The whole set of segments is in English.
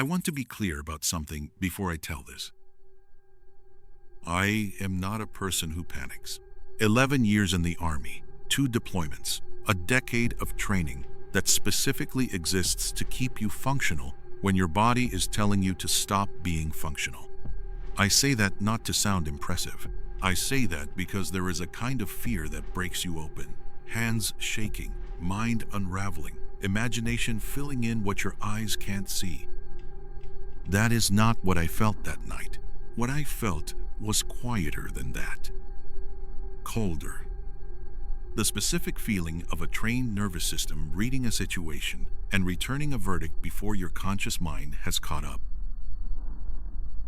I want to be clear about something before I tell this. I am not a person who panics. 11 years in the Army, 2 deployments, a decade of training that specifically exists to keep you functional when your body is telling you to stop being functional. I say that not to sound impressive. I say that because there is a kind of fear that breaks you open. Hands shaking, mind unraveling, imagination filling in what your eyes can't see. That is not what I felt that night. What I felt was quieter than that. Colder. The specific feeling of a trained nervous system reading a situation and returning a verdict before your conscious mind has caught up.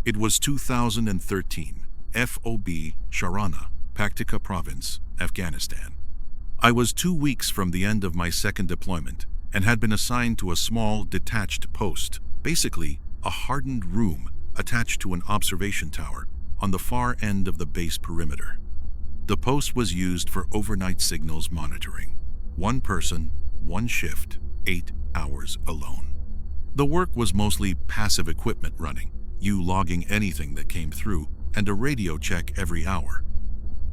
It was 2013, FOB Sharana, Paktika Province, Afghanistan. I was 2 weeks from the end of my second deployment and had been assigned to a small, detached post, basically a hardened room attached to an observation tower on the far end of the base perimeter. The post was used for overnight signals monitoring. 1 person, 1 shift, 8 hours alone. The work was mostly passive equipment running, you logging anything that came through, and a radio check every hour.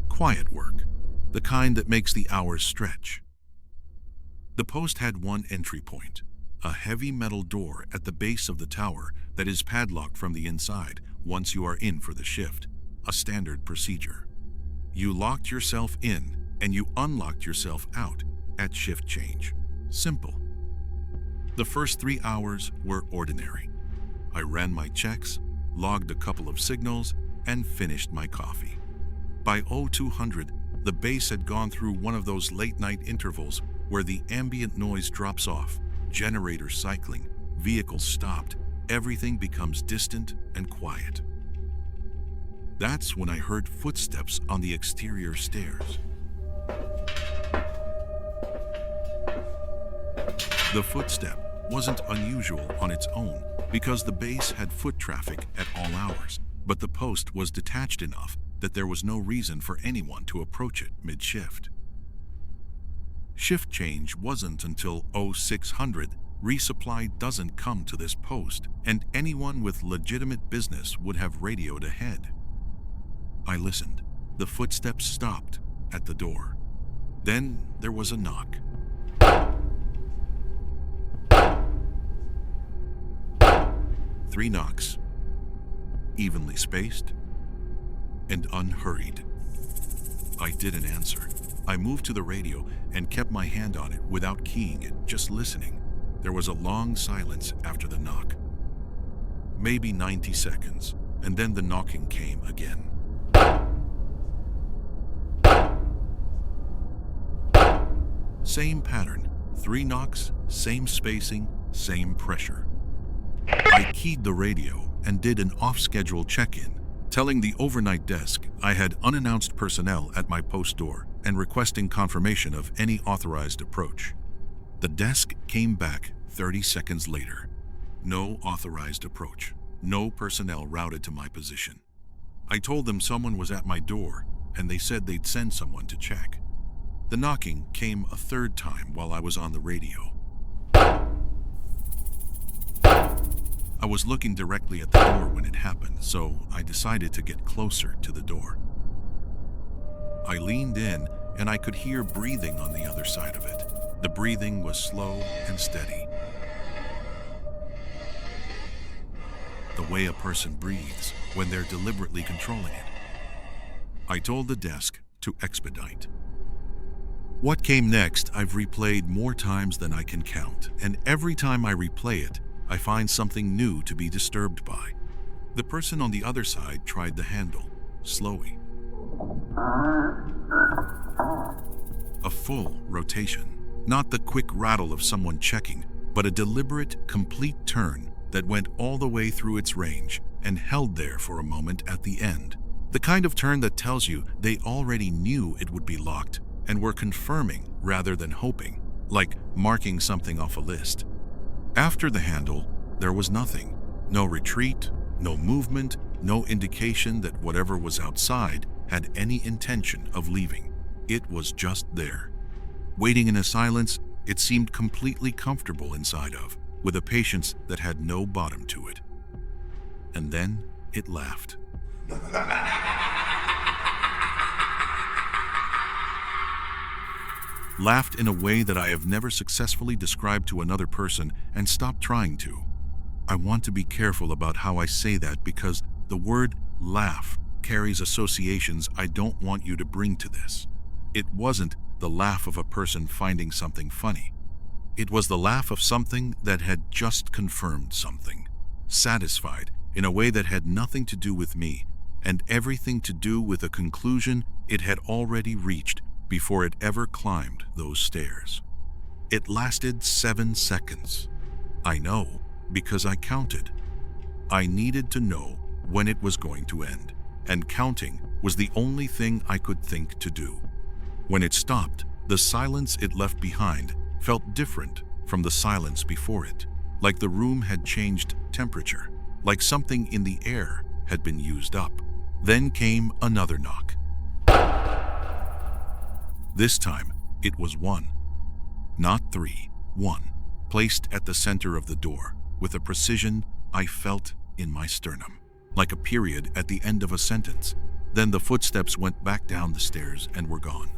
Quiet work, the kind that makes the hours stretch. The post had 1 entry point, a heavy metal door at the base of the tower that is padlocked from the inside once you are in for the shift, a standard procedure. You locked yourself in and you unlocked yourself out at shift change. Simple. The first 3 hours were ordinary. I ran my checks, logged a couple of signals, and finished my coffee. By 0200, the base had gone through one of those late-night intervals where the ambient noise drops off, generators cycling, vehicles stopped, everything becomes distant and quiet. That's when I heard footsteps on the exterior stairs. The footstep wasn't unusual on its own because the base had foot traffic at all hours, but the post was detached enough that there was no reason for anyone to approach it mid-shift. Shift change wasn't until 0600 resupply doesn't come to this post, and anyone with legitimate business would have radioed ahead. I listened. The footsteps stopped at the door. Then there was a knock. Three knocks, evenly spaced and unhurried. I didn't answer. I moved to the radio and kept my hand on it without keying it, just listening. There was a long silence after the knock. Maybe 90 seconds, and then the knocking came again. Same pattern, 3 knocks, same spacing, same pressure. I keyed the radio and did an off-schedule check-in, telling the overnight desk I had unannounced personnel at my post door and requesting confirmation of any authorized approach. The desk came back 30 seconds later. No authorized approach, no personnel routed to my position. I told them someone was at my door and they said they'd send someone to check. The knocking came a 3rd time while I was on the radio. I was looking directly at the door when it happened, so I decided to get closer to the door. I leaned in and I could hear breathing on the other side of it. The breathing was slow and steady. The way a person breathes when they're deliberately controlling it. I told the desk to expedite. What came next I've replayed more times than I can count, and every time I replay it, I find something new to be disturbed by. The person on the other side tried the handle, slowly. A full rotation. Not the quick rattle of someone checking, but a deliberate, complete turn that went all the way through its range and held there for a moment at the end. The kind of turn that tells you they already knew it would be locked and were confirming rather than hoping, like marking something off a list. After the handle, there was nothing. No retreat, no movement, no indication that whatever was outside had any intention of leaving. It was just there. Waiting in a silence it seemed completely comfortable inside of. with a patience that had no bottom to it. And then it laughed. Laughed in a way that I have never successfully described to another person and stopped trying to. I want to be careful about how I say that because the word laugh carries associations I don't want you to bring to this. It wasn't the laugh of a person finding something funny. It was the laugh of something that had just confirmed something, satisfied in a way that had nothing to do with me and everything to do with a conclusion it had already reached before it ever climbed those stairs. It lasted 7 seconds. I know because I counted. I needed to know when it was going to end, and counting was the only thing I could think to do. When it stopped, the silence it left behind felt different from the silence before it, like the room had changed temperature, like something in the air had been used up. Then came another knock. This time, it was 1, not 3, 1, placed at the center of the door, with a precision I felt in my sternum, like a period at the end of a sentence. Then the footsteps went back down the stairs and were gone.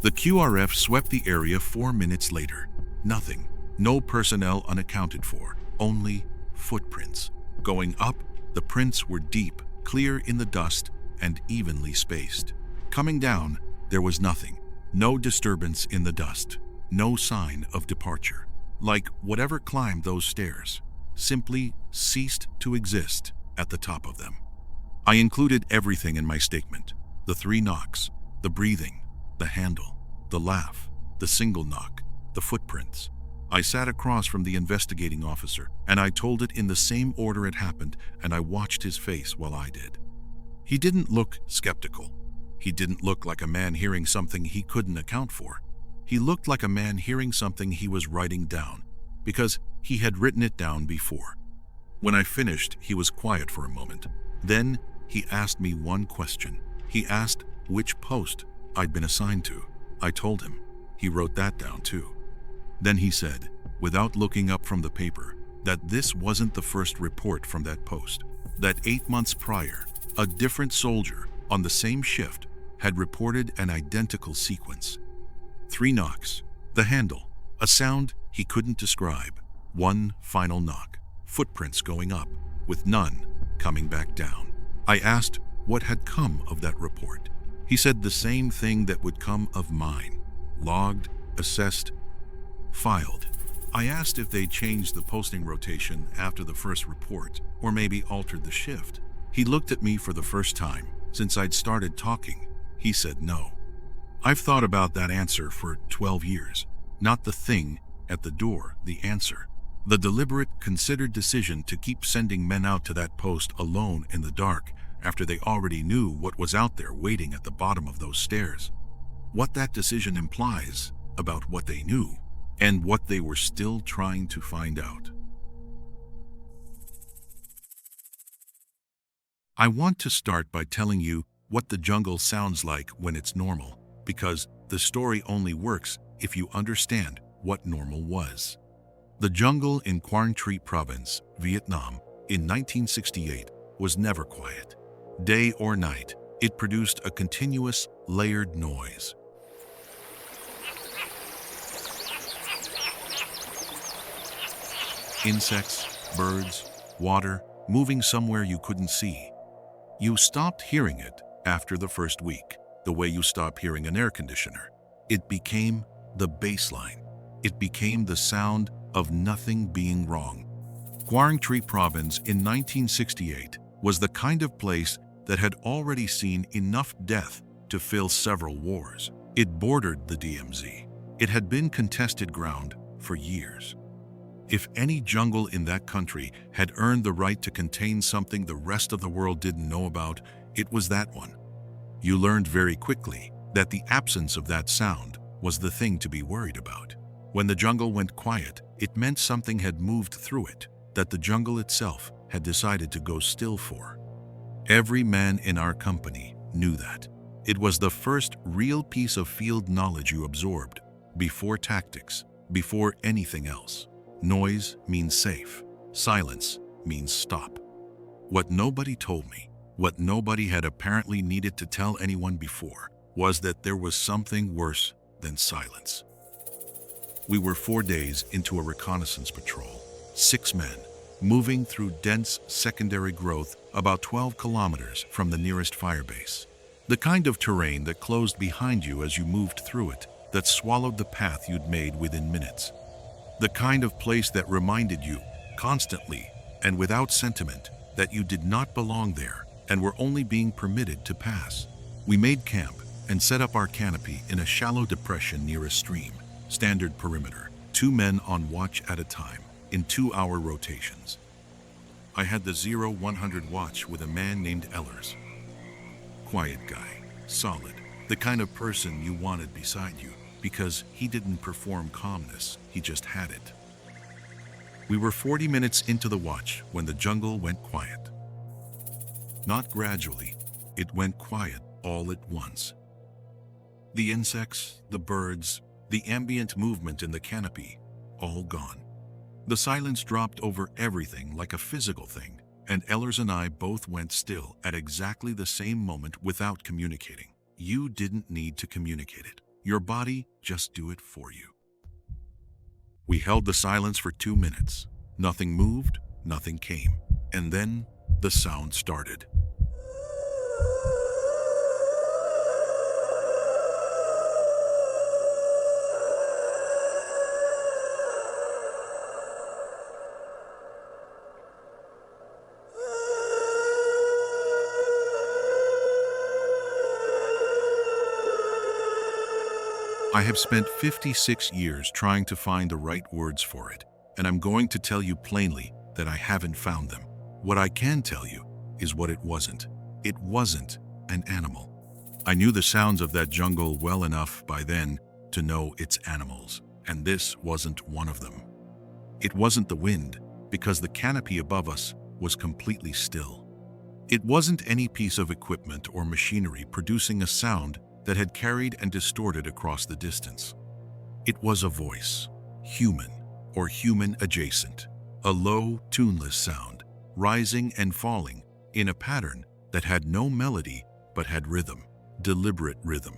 The QRF swept the area 4 minutes later. Nothing, no personnel unaccounted for, only footprints. Going up, the prints were deep, clear in the dust, and evenly spaced. Coming down, there was nothing. No disturbance in the dust, no sign of departure. Like whatever climbed those stairs simply ceased to exist at the top of them. I included everything in my statement: the 3 knocks, the breathing, the handle, the laugh, the single knock, the footprints. I sat across from the investigating officer, and I told it in the same order it happened, and I watched his face while I did. He didn't look skeptical. He didn't look like a man hearing something he couldn't account for. He looked like a man hearing something he was writing down, because he had written it down before. When I finished, he was quiet for a moment. Then he asked me one question. He asked which post I'd been assigned to. I told him. He wrote that down too. Then he said, without looking up from the paper, that this wasn't the first report from that post. That 8 months prior, a different soldier on the same shift had reported an identical sequence. 3 knocks, the handle, a sound he couldn't describe, 1 final knock, footprints going up, with none coming back down. I asked what had come of that report. He said the same thing that would come of mine: logged, assessed, filed. I asked if they changed the posting rotation after the first report, or maybe altered the shift. He looked at me for the first time since I'd started talking. He said no. I've thought about that answer for 12 years. Not the thing at the door, the answer. The deliberate, considered decision to keep sending men out to that post alone in the dark after they already knew what was out there waiting at the bottom of those stairs. What that decision implies about what they knew and what they were still trying to find out. I want to start by telling you what the jungle sounds like when it's normal, because the story only works if you understand what normal was. The jungle in Quang Tri Province, Vietnam, in 1968 was never quiet. Day or night, it produced a continuous, layered noise. Insects, birds, water, moving somewhere you couldn't see. You stopped hearing it after the first week, the way you stop hearing an air conditioner. It became the baseline. It became the sound of nothing being wrong. Quang Tri Province in 1968 was the kind of place that had already seen enough death to fill several wars. It bordered the DMZ. It had been contested ground for years. If any jungle in that country had earned the right to contain something the rest of the world didn't know about, it was that one. You learned very quickly that the absence of that sound was the thing to be worried about. When the jungle went quiet, it meant something had moved through it, that the jungle itself had decided to go still for. Every man in our company knew that. It was the first real piece of field knowledge you absorbed, before tactics, before anything else. Noise means safe. Silence means stop. What nobody told me, what nobody had apparently needed to tell anyone before, was that there was something worse than silence. We were 4 days into a reconnaissance patrol, 6 men, moving through dense secondary growth about 12 kilometers from the nearest firebase. The kind of terrain that closed behind you as you moved through it, that swallowed the path you'd made within minutes. The kind of place that reminded you, constantly and without sentiment, that you did not belong there and were only being permitted to pass. We made camp and set up our canopy in a shallow depression near a stream, standard perimeter, 2 men on watch at a time, in 2-hour rotations. I had the 0-100 watch with a man named Ehlers. Quiet guy, solid, the kind of person you wanted beside you, because he didn't perform calmness, he just had it. We were 40 minutes into the watch when the jungle went quiet. Not gradually, it went quiet all at once. The insects, the birds, the ambient movement in the canopy, all gone. The silence dropped over everything like a physical thing, and Ehlers and I both went still at exactly the same moment without communicating. You didn't need to communicate it. Your body just do it for you. We held the silence for 2 minutes. Nothing moved, nothing came. And then the sound started. I have spent 56 years trying to find the right words for it, and I'm going to tell you plainly that I haven't found them. What I can tell you is what it wasn't. It wasn't an animal. I knew the sounds of that jungle well enough by then to know it's animals, and this wasn't one of them. It wasn't the wind, because the canopy above us was completely still. It wasn't any piece of equipment or machinery producing a sound that had carried and distorted across the distance. It was a voice, human or human adjacent, a low, tuneless sound, rising and falling in a pattern that had no melody but had rhythm, deliberate rhythm.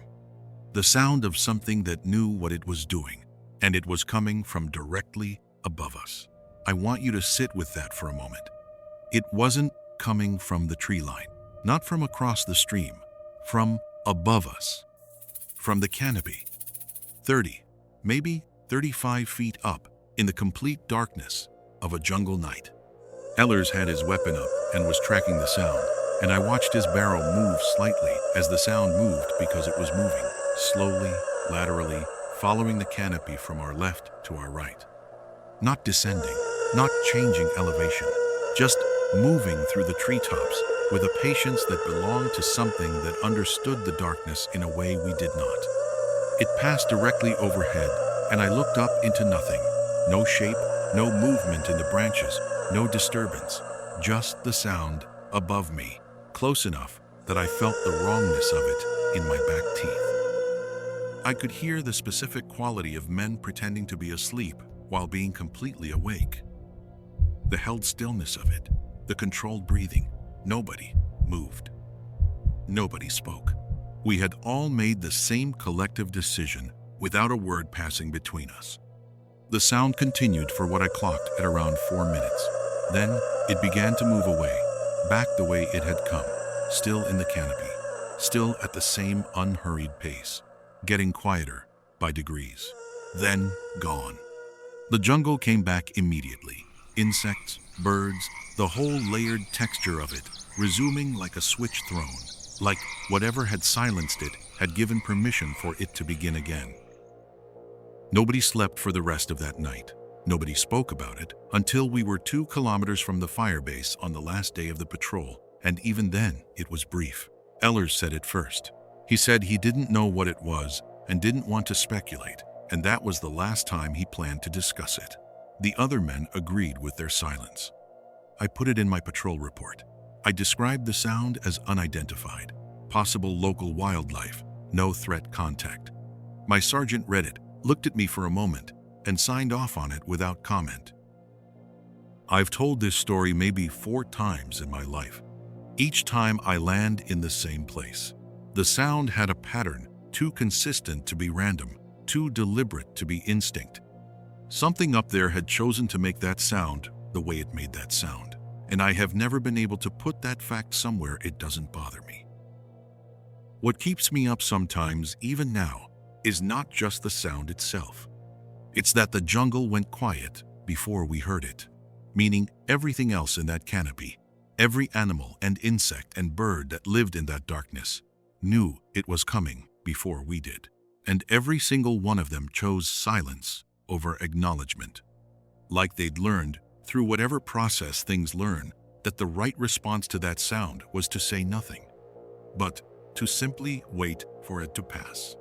The sound of something that knew what it was doing, and it was coming from directly above us. I want you to sit with that for a moment. It wasn't coming from the tree line, not from across the stream, from above us, from the canopy, 30, maybe 35 feet up in the complete darkness of a jungle night. Ehlers had his weapon up and was tracking the sound, and I watched his barrel move slightly as the sound moved because it was moving, slowly, laterally, following the canopy from our left to our right. Not descending, not changing elevation, just moving through the treetops with a patience that belonged to something that understood the darkness in a way we did not. It passed directly overhead, and I looked up into nothing. No shape, no movement in the branches, no disturbance, just the sound above me, close enough that I felt the wrongness of it in my back teeth. I could hear the specific quality of men pretending to be asleep while being completely awake. The held stillness of it, the controlled breathing. Nobody moved. Nobody spoke. We had all made the same collective decision without a word passing between us. The sound continued for what I clocked at around 4 minutes. Then it began to move away, back the way it had come, still in the canopy, still at the same unhurried pace, getting quieter by degrees. Then gone. The jungle came back immediately. Insects, birds, the whole layered texture of it, resuming like a switch thrown, like whatever had silenced it had given permission for it to begin again. Nobody slept for the rest of that night. Nobody spoke about it until we were 2 kilometers from the firebase on the last day of the patrol, and even then it was brief. Ehlers said it first. He said he didn't know what it was and didn't want to speculate, and that was the last time he planned to discuss it. The other men agreed with their silence. I put it in my patrol report. I described the sound as unidentified, possible local wildlife, no threat contact. My sergeant read it, looked at me for a moment, and signed off on it without comment. I've told this story maybe 4 times in my life. Each time I land in the same place. The sound had a pattern, too consistent to be random, too deliberate to be instinct. Something up there had chosen to make that sound the way it made that sound, and I have never been able to put that fact somewhere it doesn't bother me. What keeps me up sometimes, even now, is not just the sound itself. It's that the jungle went quiet before we heard it, meaning everything else in that canopy, every animal and insect and bird that lived in that darkness, knew it was coming before we did. And every single one of them chose silence over acknowledgement. Like they'd learned, through whatever process things learn, that the right response to that sound was to say nothing, but to simply wait for it to pass.